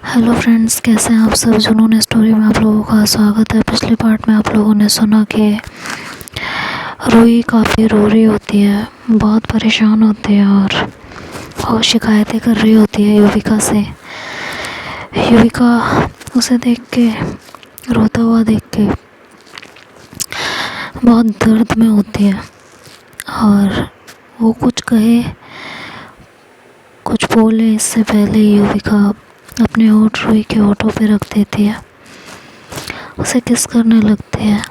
Hello friends, कैसे हैं आप सब। जुनून स्टोरी में आप लोगों का स्वागत है। पिछले पार्ट में आप लोगों ने सुना कि रूही काफ़ी रो रही होती है, बहुत परेशान होती है और शिकायतें कर रही होती है युविका से। युविका उसे देख के, रोता हुआ देख के बहुत दर्द में होती है और वो कुछ कहे कुछ बोले इससे पहले युविका अपने होठ रूही के होठों पे रख देती है, उसे किस करने लगती है।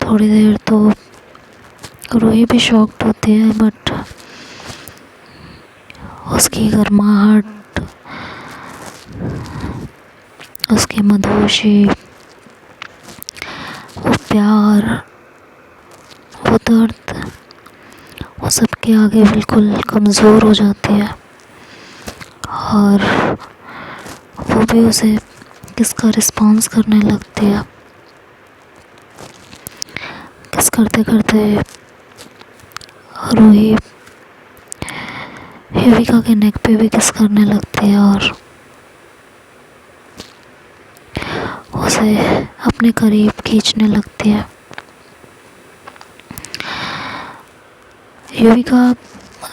थोड़ी देर तो रूही भी शॉक्ड होती है, बट उसकी गर्माहट, उसकी मधोशी, वो प्यार, वो दर्द, वो सबके आगे बिल्कुल कमज़ोर हो जाती है और वो भी उसे किसका रिस्पॉन्स करने लगती है। किस करते करते रूही युविका के नेक पे भी किस करने लगती है और उसे अपने करीब खींचने लगती है। युविका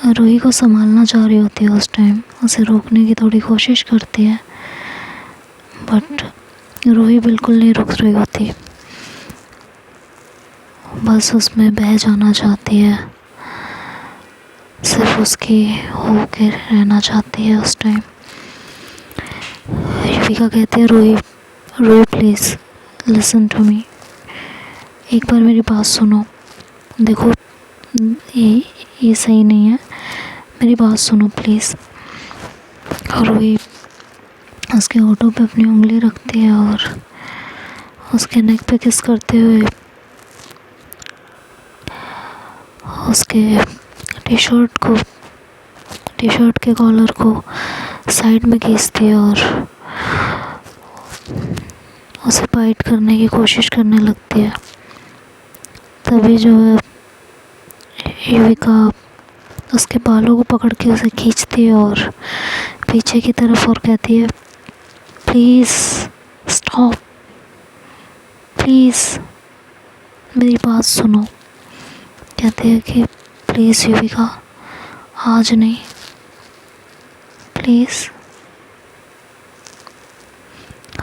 रूही को संभालना चाह रही होती है उस टाइम, उसे रोकने की थोड़ी कोशिश करती है, बट रूही बिल्कुल नहीं रुक रही होती, बस उसमें बह जाना चाहती है, सिर्फ उसकी हो के रहना चाहती है उस टाइम। युविका कहती है, Ruhi Ruhi please listen to me, एक बार मेरी बात सुनो। देखो ये सही नहीं है, मेरी बात सुनो प्लीज़। और रूही उसके होठों पे अपनी उंगली रखती है और उसके नेक पे किस करते हुए उसके टी शर्ट के कॉलर को साइड में खींचती है और उसे बाइट करने की कोशिश करने लगती है। तभी जो है युविका उसके बालों को पकड़ के उसे खींचती है और पीछे की तरफ और कहती है, प्लीज़ स्टॉप, प्लीज़ मेरी बात सुनो। कहती है कि प्लीज़ युविका, आज नहीं, please,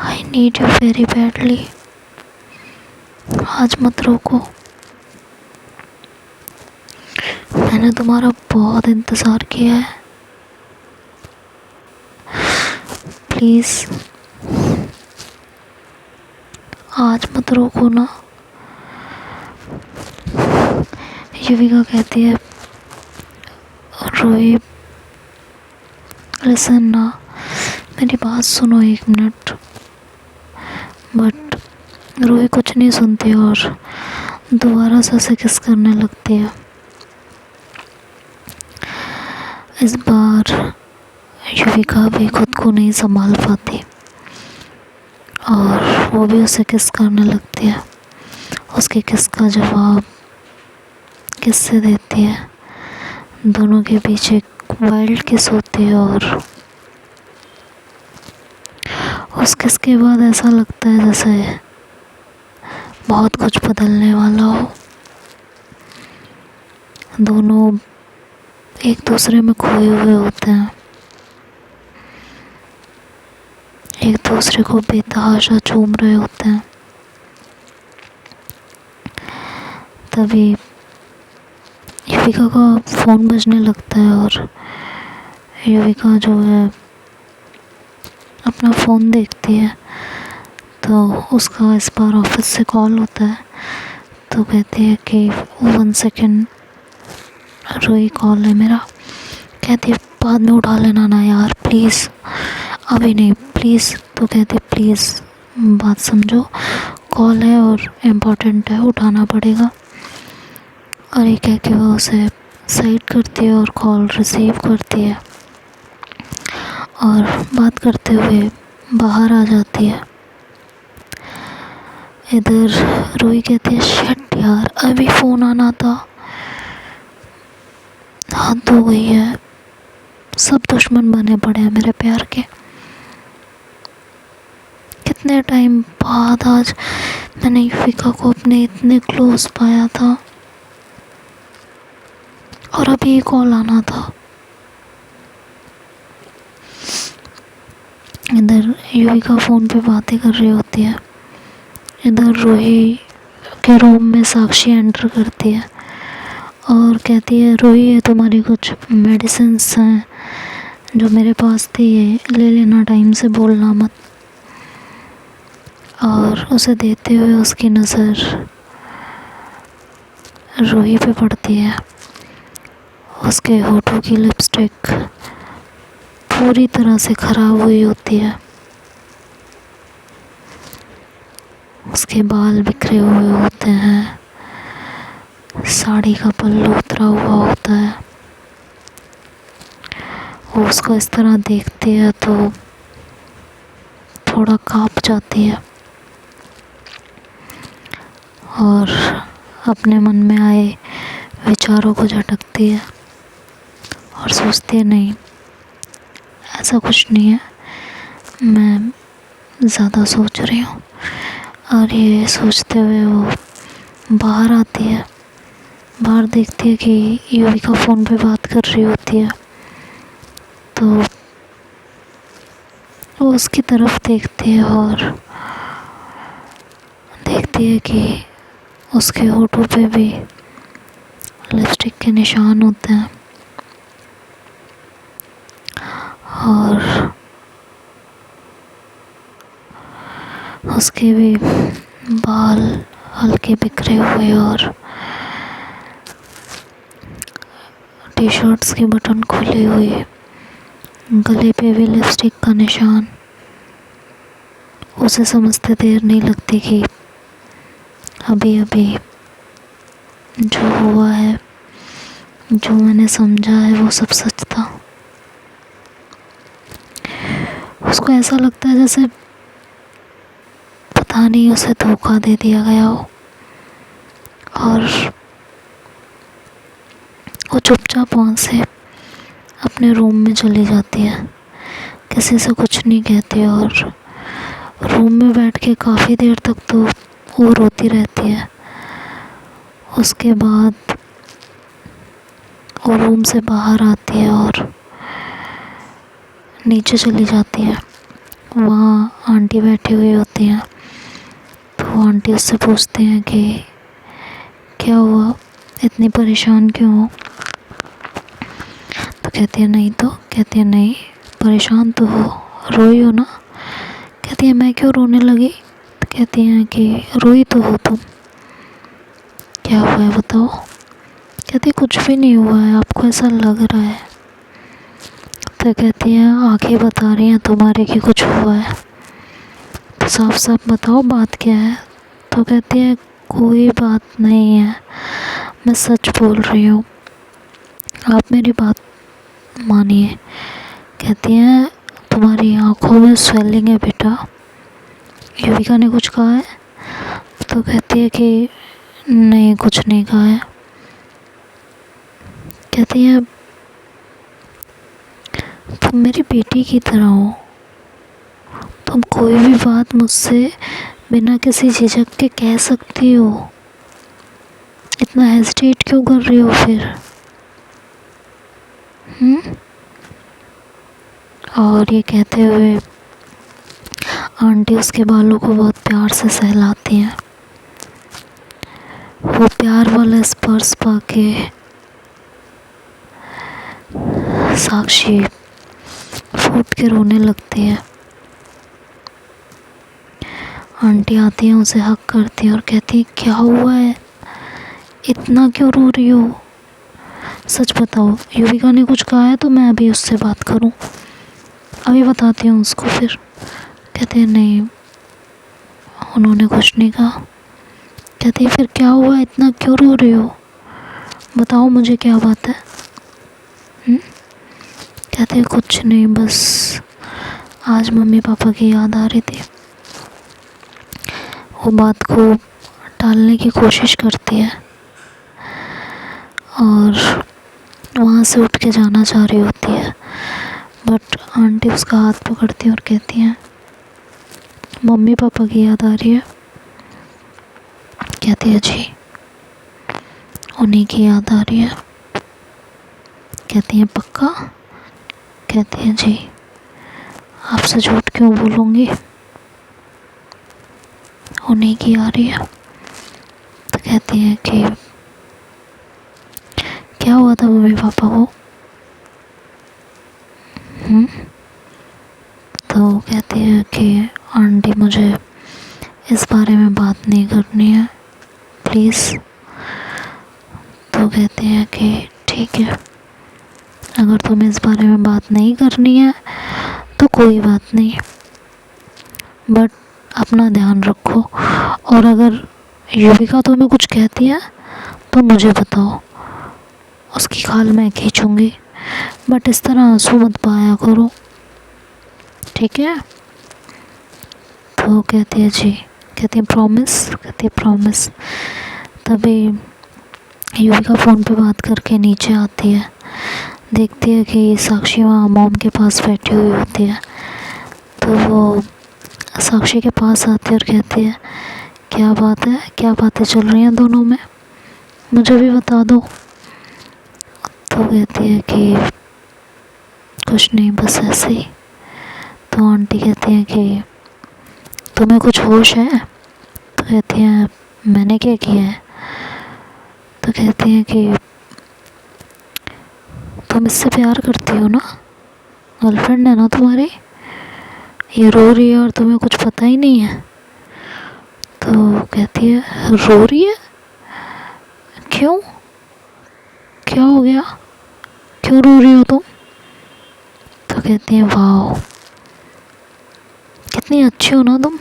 I need you very badly, आज मत रोको, मैंने तुम्हारा बहुत इंतज़ार किया है, प्लीज़ आज मत रोको ना। युविका कहती है, रूही लिसन ना, मेरी बात सुनो एक मिनट। बट रूही कुछ नहीं सुनती और दोबारा से उसे किस करने लगती है। इस बार युविका भी खुद को नहीं संभाल पाती और वो भी उसे किस करने लगती है। उसके किस का जवाब किससे देती है, दोनों के बीच एक वाइल्ड किस होती है और उस किस के बाद ऐसा लगता है जैसे बहुत कुछ बदलने वाला हो। दोनों एक दूसरे में खोए हुए होते हैं, एक दूसरे को बेतहाशा चूम रहे होते हैं। तभी युविका का फ़ोन बजने लगता है और युविका जो है अपना फ़ोन देखती है तो उसका इस बार ऑफिस से कॉल होता है। तो कहती है कि 1 सेकेंड रूही, कॉल है मेरा। कहती है, बाद में उठा लेना ना यार प्लीज़, अभी नहीं प्लीज़। तो कहती है, प्लीज़ बात समझो, कॉल है और इम्पोर्टेंट है, उठाना पड़ेगा। और ये कह के वो उसे साइड करती है और कॉल रिसीव करती है और बात करते हुए बाहर आ जाती है। इधर रूही कहती है, शिट यार, अभी फ़ोन आना था, हद हो गई है, सब दुश्मन बने पड़े हैं मेरे प्यार के। इतने टाइम बाद आज मैंने युविका को अपने इतने क्लोज पाया था, और अभी कॉल आना था। इधर युविका फ़ोन पे बातें कर रही होती है, इधर रूही के रूम में साक्षी एंटर करती है और कहती है, रूही ये तुम्हारी कुछ मेडिसिन्स हैं जो मेरे पास थी, ये ले लेना, टाइम से बोलना मत। और उसे देते हुए उसकी नज़र रूही पे पड़ती है। उसके होठों की लिपस्टिक पूरी तरह से ख़राब हुई होती है, उसके बाल बिखरे हुए होते हैं, साड़ी का पल्लू उतरा हुआ होता है। वो उसको इस तरह देखती है तो थोड़ा कांप जाती है और अपने मन में आए विचारों को झटकती है और सोचती है, नहीं ऐसा कुछ नहीं है, मैं ज़्यादा सोच रही हूँ। और ये सोचते हुए वो बाहर आती है, बाहर देखती है कि युविका फ़ोन पे बात कर रही होती है, तो वो उसकी तरफ देखती है और देखती है कि उसके होठों पे भी लिपस्टिक के निशान होते हैं और उसके भी बाल हल्के बिखरे हुए और टी शर्ट्स के बटन खुले हुए, गले पे भी लिपस्टिक का निशान। उसे समझते देर नहीं लगती कि अभी अभी जो हुआ है, जो मैंने समझा है, वो सब सच था। उसको ऐसा लगता है जैसे पता नहीं उसे धोखा दे दिया गया हो, और वो चुपचाप वहाँ से अपने रूम में चली जाती है, किसी से कुछ नहीं कहती और रूम में बैठ के काफ़ी देर तक तो वो रोती रहती है। उसके बाद वो रूम से बाहर आती है और नीचे चली जाती है। वहाँ आंटी बैठी हुई होती हैं, तो आंटी उससे पूछते हैं कि क्या हुआ, इतनी परेशान क्यों हो? तो कहती है नहीं, तो कहती है नहीं परेशान तो हो, रोई हो ना? कहती है मैं क्यों रोने लगी? तो कहती हैं कि रोई तो हो तुम, क्या हुआ है बताओ? कहती कुछ भी नहीं हुआ है, आपको ऐसा लग रहा है। तो कहती है आंखें बता रही हैं तुम्हारे कि कुछ हुआ है, तो साफ साफ बताओ बात क्या है? तो कहती है कोई बात नहीं है, मैं सच बोल रही हूँ, आप मेरी बात मानिए। कहती हैं तुम्हारी आंखों में स्वेलिंग है बेटा, युविका ने कुछ कहा है? तो कहती है कि नहीं कुछ नहीं कहा है। कहती है तुम मेरी बेटी की तरह हो, तुम कोई भी बात मुझसे बिना किसी झिझक के कह सकती हो, इतना हेजिटेट क्यों कर रही हो फिर? और ये कहते हुए आंटी उसके बालों को बहुत प्यार से सहलाती हैं। वो प्यार वाला स्पर्श पाके साक्षी फूट के रोने लगती है। आंटी आती हैं, उसे हक करती है और कहती है क्या हुआ है, इतना क्यों रो रही हो? सच बताओ, युविका ने कुछ कहा है तो मैं अभी उससे बात करूं, अभी बताती हूँ उसको फिर। कहते हैं नहीं उन्होंने कुछ नहीं कहा। कहती है फिर क्या हुआ, इतना क्यों रो रही हो, बताओ मुझे क्या बात है? कहते हैं कुछ नहीं, बस आज मम्मी पापा की याद आ रही थी। वो बात को टालने की कोशिश करती है और वहाँ से उठ के जाना चाह रही होती है, बट आंटी उसका हाथ पकड़ती है और कहती हैं मम्मी पापा की याद आ रही है? कहती है जी उन्हीं की याद आ रही है। कहती है पक्का? कहती है जी आपसे झूठ क्यों बोलूँगी, उन्हीं की आ रही है। तो कहती है कि क्या हुआ था मम्मी पापा को? तो कहती है कि आंटी मुझे इस बारे में बात नहीं करनी है प्लीज़। तो कहते हैं कि ठीक है, अगर तुम्हें इस बारे में बात नहीं करनी है तो कोई बात नहीं, बट अपना ध्यान रखो, और अगर युविका तुम्हें कुछ कहती है तो मुझे बताओ, उसकी खाल मैं खींचूंगी, बट इस तरह आंसू मत बहाया करो, ठीक है? तो कहती है जी, कहती है प्रॉमिस? कहती है प्रॉमिस। तभी युविका फ़ोन पे बात करके नीचे आती है, देखती है कि साक्षी वहाँ मॉम के पास बैठी हुई होती है। तो वो साक्षी के पास आती है और कहती है क्या बात है, क्या बातें चल रही हैं दोनों में, मुझे भी बता दो। तो कहती है कि कुछ नहीं, बस ऐसे ही। तो आंटी कहती है कि तुम्हें कुछ होश है? तो कहती है मैंने क्या किया है? तो कहती है कि तुम इससे प्यार करती हो ना, गर्लफ्रेंड है ना तुम्हारी, ये रो रही है और तुम्हें कुछ पता ही नहीं है। तो कहती है रो रही है? क्यों, क्या हो गया, क्यों रो रही हो तुम? तो कहती है वाह कितनी अच्छी हो ना तुम,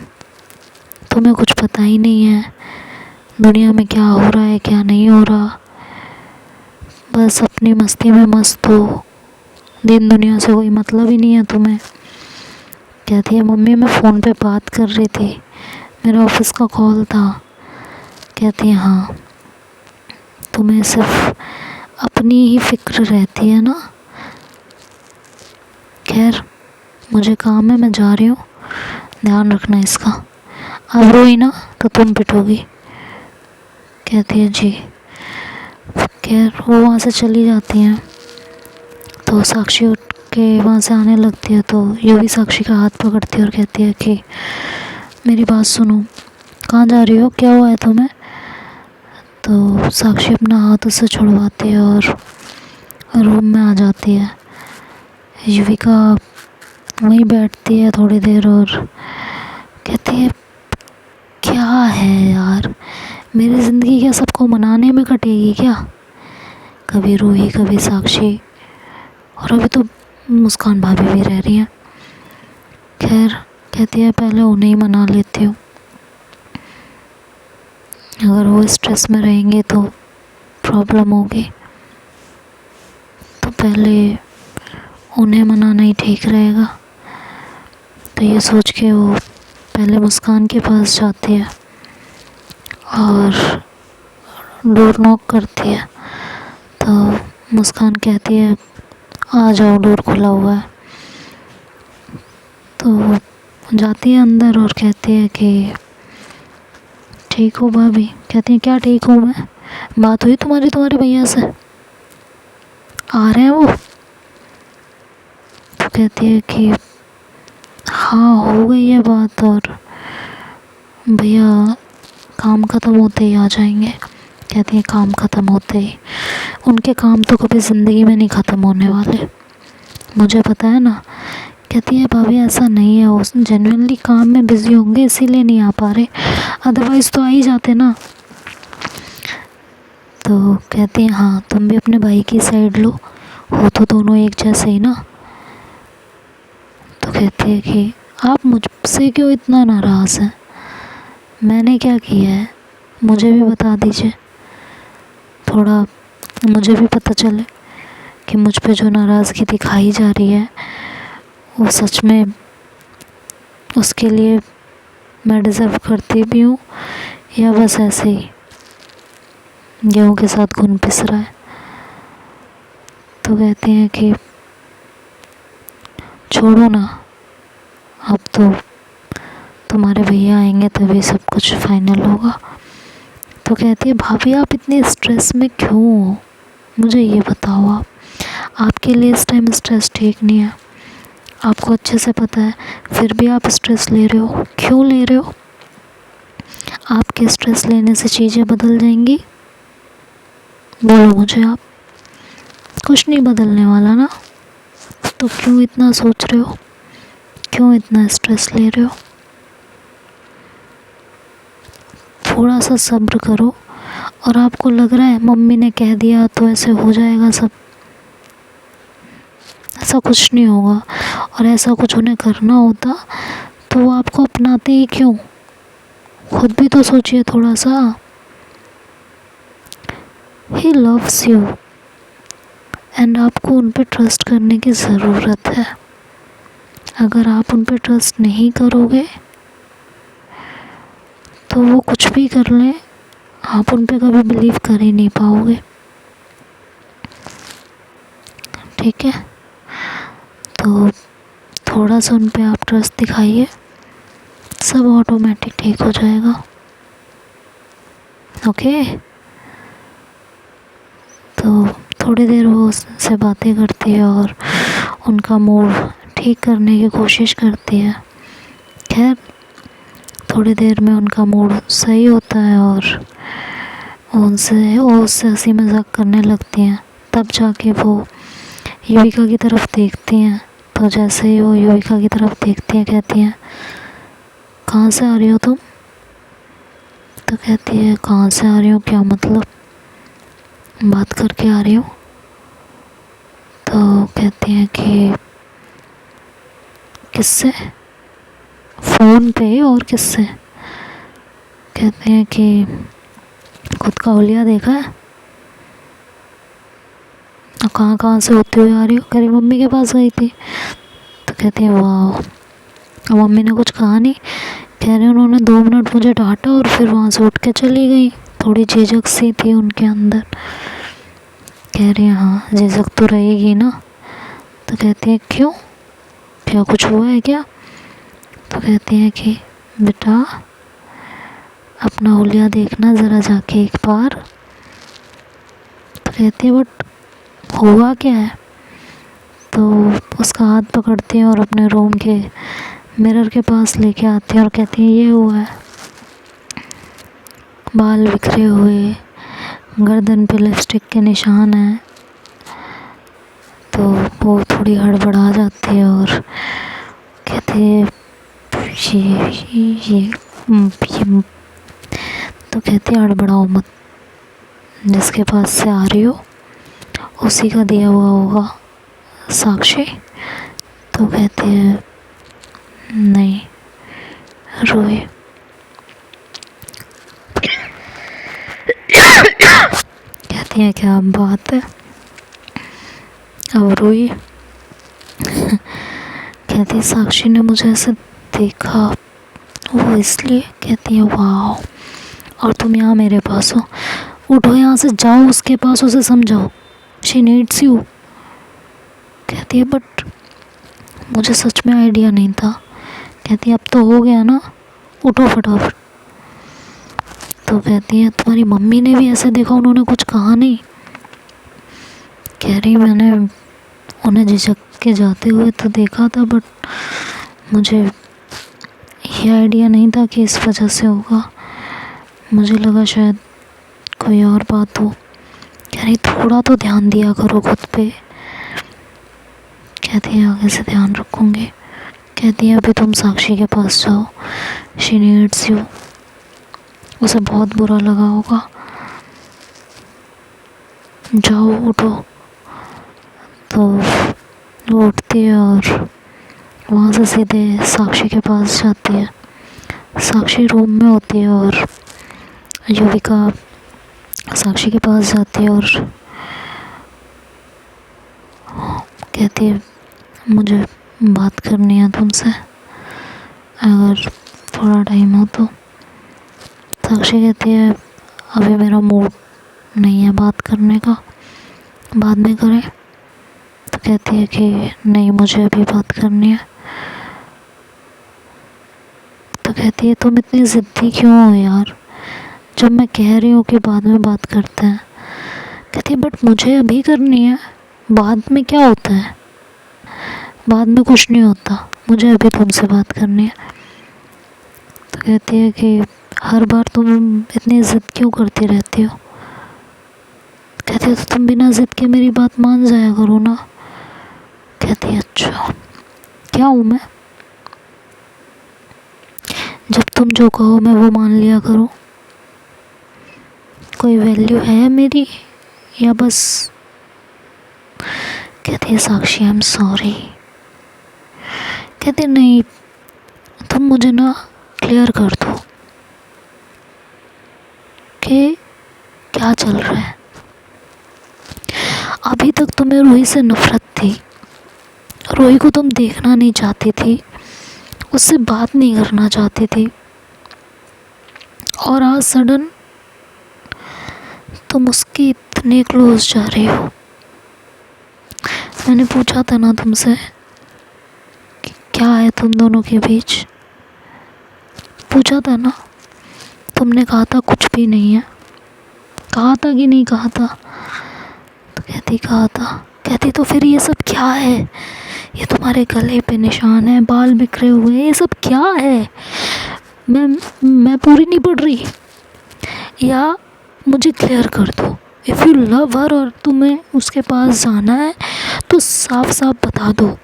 तुम्हें कुछ पता ही नहीं है दुनिया में क्या हो रहा है क्या नहीं हो रहा, बस अपनी मस्ती में मस्त हो, दिन दुनिया से कोई मतलब ही नहीं है तुम्हें। कहती है मम्मी मैं फ़ोन पे बात कर रही थी, मेरा ऑफिस का कॉल था। कहती है हाँ, तुम्हें सिर्फ अपनी ही फिक्र रहती है ना, खैर मुझे काम है, मैं जा रही हूँ, ध्यान रखना इसका, अब रोई ना तो तुम पिटोगी। कहती है जी। खैर वो वहाँ से चली जाती हैं। तो साक्षी उठ के वहाँ से आने लगती है, तो युवी साक्षी का हाथ पकड़ती है और कहती है कि मेरी बात सुनो, कहाँ जा रही हो, क्या हुआ है तुम्हें? तो साक्षी अपना हाथ उससे छुड़वाती है और रूम में आ जाती है। युविका वहीं बैठती है थोड़ी देर और कहती है क्या है यार, मेरी ज़िंदगी क्या सबको मनाने में कटेगी क्या? कभी रूही कभी साक्षी, और अभी तो मुस्कान भाभी भी रह रही हैं। खैर कहती है पहले उन्हें ही मना लेती हूँ, अगर वो स्ट्रेस में रहेंगे तो प्रॉब्लम होगी, तो पहले उन्हें मनाना ही ठीक रहेगा। तो ये सोच के वो पहले मुस्कान के पास जाती है और डोर नॉक करती है। तो मुस्कान कहती है आ जाओ, डोर खुला हुआ है। तो वो जाती है अंदर और कहती है कि ठीक हो भाभी? कहती है क्या ठीक हूँ मैं, बात हुई तुम्हारे भैया से, आ रहे हैं वो? तो कहती है कि हाँ हो गई है बात, और भैया काम ख़त्म होते ही आ जाएंगे। कहती है काम ख़त्म होते ही? उनके काम तो कभी ज़िंदगी में नहीं ख़त्म होने वाले, मुझे पता है ना। कहती है भाभी ऐसा नहीं है, वो जेन्युइनली काम में बिज़ी होंगे इसीलिए नहीं आ पा रहे, अदरवाइज़ तो आ ही जाते ना। तो कहती है हाँ तुम भी अपने भाई की साइड लो, हो तो दोनों एक जैसे ही ना। तो कहती है कि आप मुझसे क्यों इतना नाराज़ हैं, मैंने क्या किया है, मुझे भी बता दीजिए, थोड़ा मुझे भी पता चले कि मुझ पे जो नाराज़गी दिखाई जा रही है वो सच में उसके लिए मैं डिज़र्व करती भी हूँ या बस ऐसे ही गेहूँ के साथ घुन पिस रहा है। तो कहती हैं कि छोड़ो ना, अब तो तुम्हारे भैया आएंगे तभी सब कुछ फाइनल होगा। तो कहती है भाभी आप इतने स्ट्रेस में क्यों हो, मुझे ये बताओ। आपके लिए इस टाइम स्ट्रेस ठीक नहीं है, आपको अच्छे से पता है, फिर भी आप स्ट्रेस ले रहे हो, क्यों ले रहे हो? आपके स्ट्रेस लेने से चीज़ें बदल जाएंगी? बोलो मुझे आप। कुछ नहीं बदलने वाला ना, तो क्यों इतना सोच रहे हो, क्यों इतना स्ट्रेस ले रहे हो? थोड़ा सा सब्र करो। और आपको लग रहा है मम्मी ने कह दिया तो ऐसे हो जाएगा सब, ऐसा कुछ नहीं होगा। और ऐसा कुछ उन्हें करना होता तो वो आपको अपनाते ही क्यों? खुद भी तो सोचिए थोड़ा सा। ही लव्स यू एंड आपको उन पे ट्रस्ट करने की ज़रूरत है। अगर आप उन पे ट्रस्ट नहीं करोगे तो वो कुछ भी कर लें, आप उन पे कभी बिलीव कर ही नहीं पाओगे। ठीक है, तो थोड़ा सा उन पे आप ट्रस्ट दिखाइए, सब ऑटोमेटिक ठीक हो जाएगा। ओके। तो थोड़ी देर वो उससे बातें करती है और उनका मूड ठीक करने की कोशिश करती है। खैर थोड़ी देर में उनका मूड सही होता है और वो उससे हंसी मजाक करने लगती हैं। तब जाके वो युविका की तरफ देखती हैं। तो जैसे ही वो युविका की तरफ देखती हैं कहती हैं कहाँ से आ रही हो तुम? तो कहती है कहाँ से आ रही हो, क्या मतलब, बात करके आ रही हूँ। तो कहती हैं कि किससे? फ़ोन पे, और किससे? कहते हैं कि खुद का हुलिया देखा है? और कहाँ कहाँ से होती हुई आ रही हो? कह रही मम्मी के पास गई थी। तो कहती है वाह। और मम्मी ने कुछ कहा नहीं? कह रहे उन्होंने 2 मिनट मुझे डांटा और फिर वहाँ से उठ के चली गई। थोड़ी झिझक सी थी उनके अंदर। कह रही हाँ झिझक तो रहेगी ना। तो कहती है क्यों, क्या कुछ हुआ है क्या? तो कहती है कि बेटा अपना हुलिया देखना ज़रा जाके एक बार। तो कहती है बट हुआ क्या है? तो उसका हाथ पकड़ती है और अपने रूम के मिरर के पास लेके आती है और कहती है ये हुआ है, बाल बिखरे हुए, गर्दन पे लिपस्टिक के निशान हैं। तो वो थोड़ी हड़बड़ा जाती है और कहती है ये तो कहती है हड़बड़ाओ मत, जिसके पास से आ रही हो उसी का दिया हुआ होगा साक्षी। तो कहती है नहीं रोए। कहती है क्या बात है, अब रोई। कहती साक्षी ने मुझे ऐसे देखा वो इसलिए। कहती है वाह, और तुम यहाँ मेरे पास हो, उठो यहाँ से जाओ उसके पास, उसे समझाओ, शी नीड्स यू। कहती है बट मुझे सच में आइडिया नहीं था। कहती है अब तो हो गया ना, उठो फटाफट। तो कहती है तुम्हारी मम्मी ने भी ऐसे देखा, उन्होंने कुछ कहा नहीं? कह रही मैंने उन्हें झिझक के जाते हुए तो देखा था, बट मुझे ये आइडिया नहीं था कि इस वजह से होगा, मुझे लगा शायद कोई और बात हो। कह रही थोड़ा तो ध्यान दिया करो खुद पे। कहती है आगे से ध्यान रखूँगी। कहती है अभी तुम साक्षी के पास जाओ, शी नीड्स यू। उसे बहुत बुरा लगा होगा, जाओ उठो। तो वो उठती है और वहाँ से सीधे साक्षी के पास जाती है। साक्षी रूम में होती है और युविका साक्षी के पास जाती है और कहती है मुझे बात करनी है तुमसे, अगर थोड़ा टाइम हो तो। साक्षी कहती है अभी मेरा मूड नहीं है बात करने का, बाद में करें। तो कहती है कि नहीं मुझे अभी बात करनी है। तो कहती है तुम इतनी ज़िद्दी क्यों हो यार, जब मैं कह रही हूँ कि बाद में बात करते हैं। कहती है बट मुझे अभी करनी है, बाद में क्या होता है, बाद में कुछ नहीं होता, मुझे अभी तुमसे बात करनी है। तो कहती है कि हर बार तुम इतनी ज़िद क्यों करती रहती हो। कहती है तो तुम बिना ज़िद के मेरी बात मान जाया करो ना। कहती है अच्छा क्या हूँ मैं, जब तुम जो कहो मैं वो मान लिया करूँ, कोई वैल्यू है मेरी या बस। कहती है साक्षी आई एम सॉरी। कहते नहीं, तुम मुझे ना क्लियर कर दो कि क्या चल रहा है। अभी तक तुम्हें रूही से नफरत थी, रूही को तुम देखना नहीं चाहती थी, उससे बात नहीं करना चाहती थी, और आज सडन तुम उसके इतने क्लोज जा रही हो। मैंने पूछा था ना तुमसे कि क्या है तुम दोनों के बीच, पूछा था ना, तुमने कहा था कुछ भी नहीं है। कहा था कि नहीं कहा था। तो कहती कहा था। कहती तो फिर ये सब क्या है, ये तुम्हारे गले पे निशान है, बाल बिखरे हुए, ये सब क्या है। मैं पूरी नहीं पढ़ रही, या मुझे क्लियर कर दो। इफ़ यू लव हर और तुम्हें उसके पास जाना है तो साफ साफ बता दो।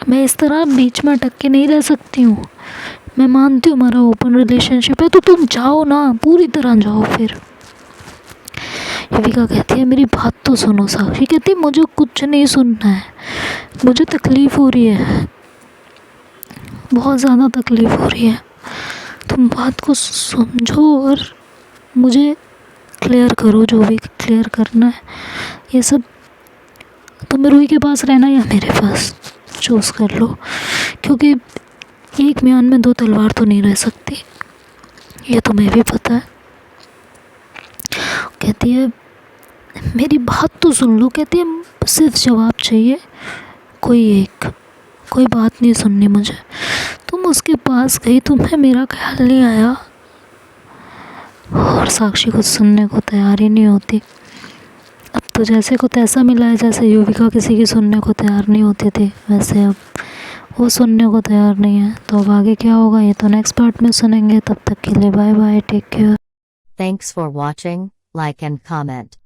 मैं इस तरह बीच में अटक के नहीं रह सकती हूँ। मैं मानती हूँ हमारा ओपन रिलेशनशिप है, तो तुम जाओ ना, पूरी तरह जाओ। फिर युविका कहती है मेरी बात तो सुनो। साक्षी कहती है मुझे कुछ नहीं सुनना है, मुझे तकलीफ़ हो रही है, बहुत ज़्यादा तकलीफ़ हो रही है। तुम बात को समझो और मुझे क्लियर करो, जो भी क्लियर करना है। ये सब तुम्हें रूही के पास रहना या मेरे पास, चूज़ कर लो, क्योंकि एक म्यान में दो तलवार तो नहीं रह सकती, ये तुम्हें भी पता है। कहती है मेरी बात तो सुन लो। कहती है सिर्फ जवाब चाहिए, कोई एक, कोई बात नहीं सुननी मुझे। तुम उसके पास गई, तुम्हें मेरा ख्याल नहीं आया। और साक्षी कुछ सुनने को तैयार ही नहीं होती। अब तो जैसे को तैसा मिला है, जैसे युविका किसी की सुनने को तैयार नहीं होती थी, वैसे अब वो सुनने को तैयार नहीं है। तो अब आगे क्या होगा ये तो नेक्स्ट पार्ट में सुनेंगे। तब तक के लिए bye bye, take care. Thanks for watching, like and comment.